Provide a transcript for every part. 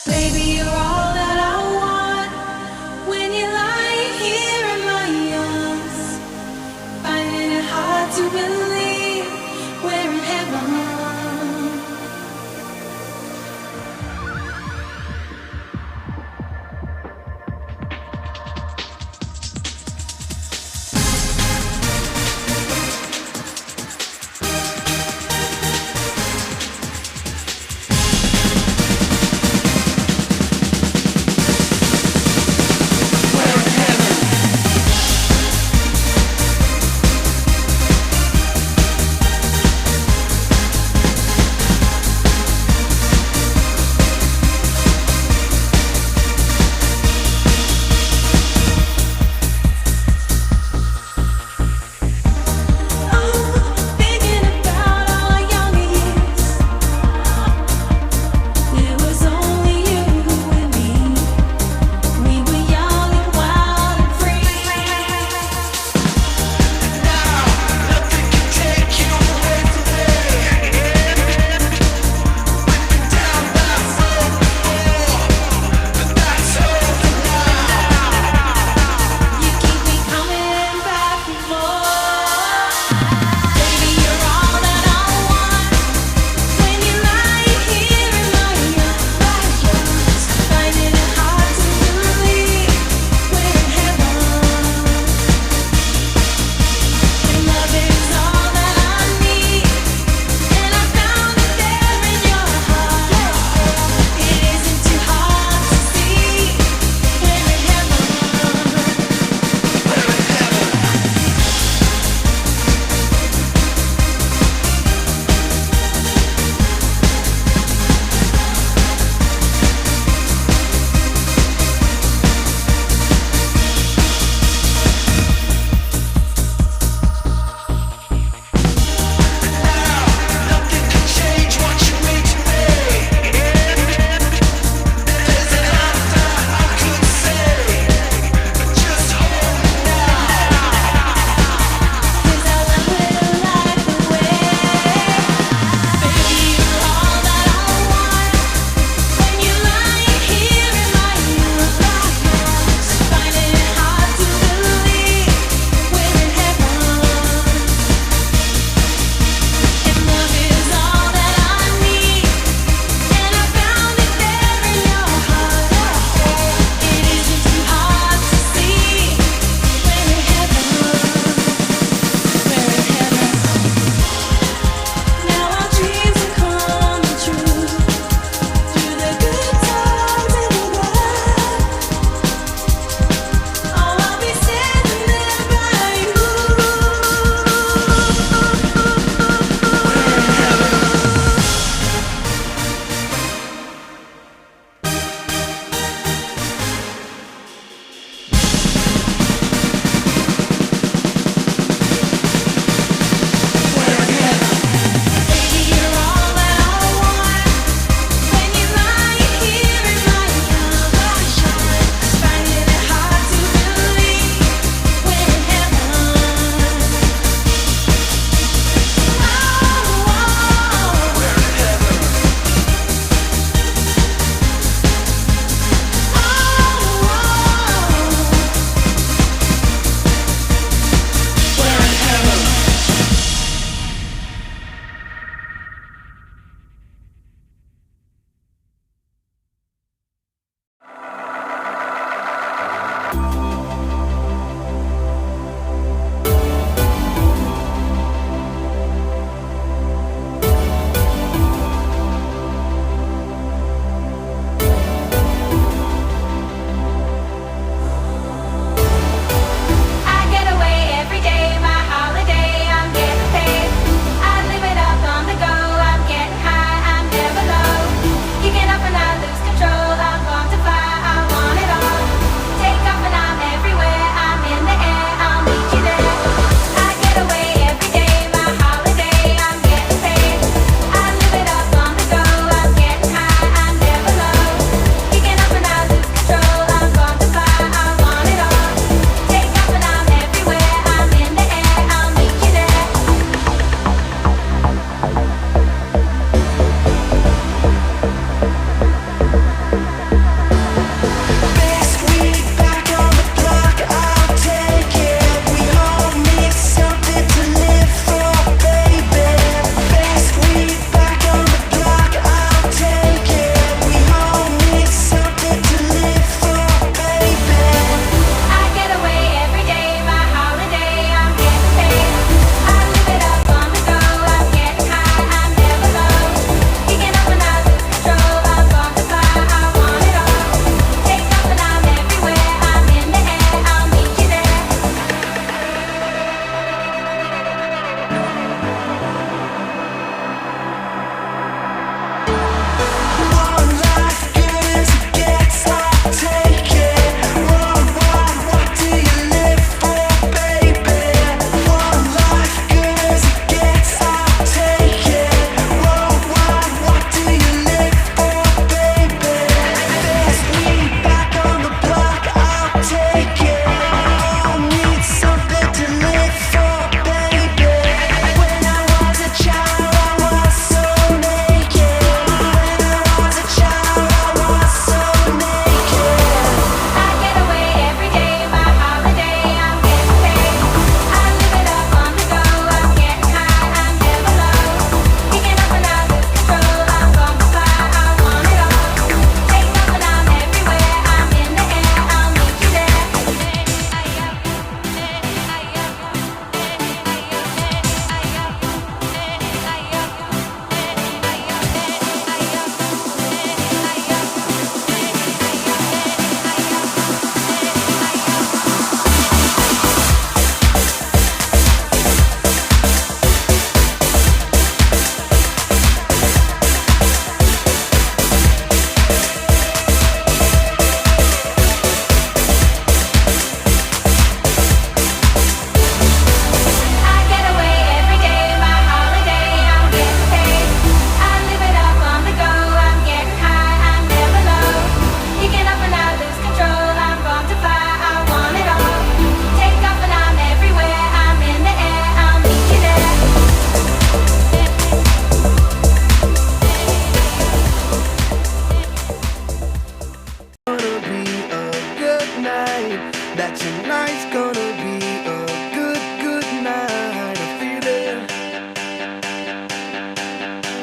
Baby, you're all that I want. When you lie here in my arms, finding it hard to believe we're in heaven.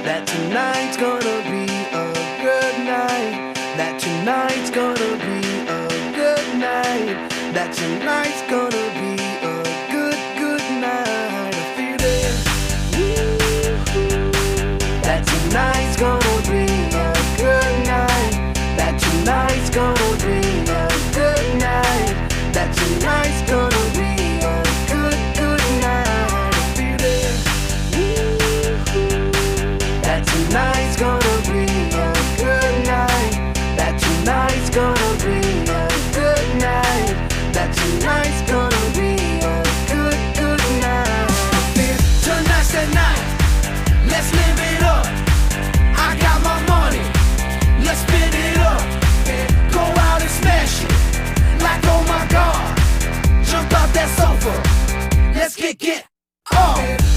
that tonight's gonna be a good night, that tonight's gonna be a good night, that tonight's gonna be a good, good night. I feel it. That tonight's gonna be a good night, that tonight's gonna be a good night, that tonight's gonna be a good, good night. I feel it. That tonight's gonna be a good night, that tonight's gonna be a good night, that tonight's gonna be a good, good night. I feel tonight's the night, let's live it up. I got my money, let's spin it up. Go out and smash it, like oh my god. Jump out that sofa, let's kick it off.